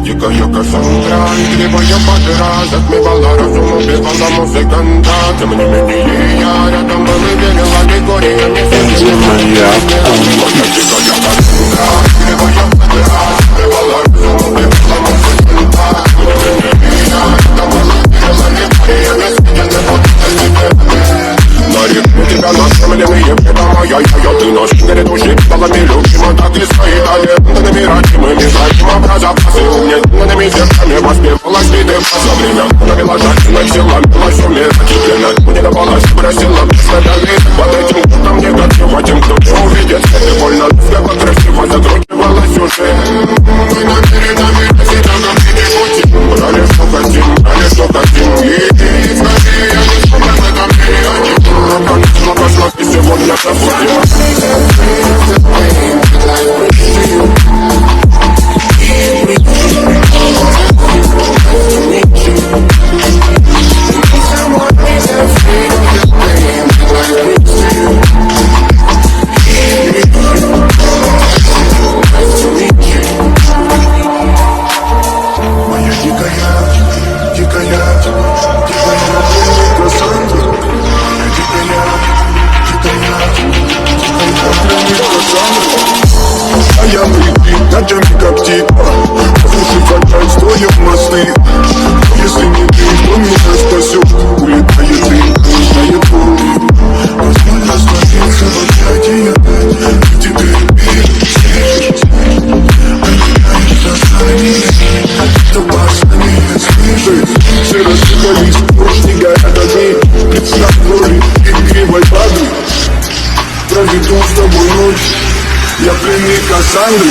дикая Кассандра. Игривая подыра затмевала разум, убивала музыканта. Тем не менее я рядом был и верила Григориями. Где моя Моя дикая Кассандра. Игривая подыра затмевала разум, убивала музыканта. Тем не менее я рядом был и верила Григориями. Нарекну тебя на земляные преда моя. Ты наш грядущий балами любима, так и свои талентами родимыми. Зачем образоваться угнетенными сердцами воспевалась виды за время навела жадина сила, милась умирательно. Мне давалась, бросила представляли под этим кутом негатива. Тем, кто не увидит, ты больно ласково, красиво закручивалась уже. Мы намерены себя как пути. Брали что хотим, брали что хотим. И скорее я не шумлю в этом мире один. Но пошла ты сегодня забудем. Ночами как птица, слушай, качать строим мосты. Если не ты, то меня спасет. Улетает дым, улетает пол. Позволь раствориться в объятии опять. Где ты слышишь? Обменяешь сознание, то пацаны слышишь. Все рассыпались, ночь не горят огни. Представь роли игривой воды. Проведу с тобой ночь. Я пленник Кассандры.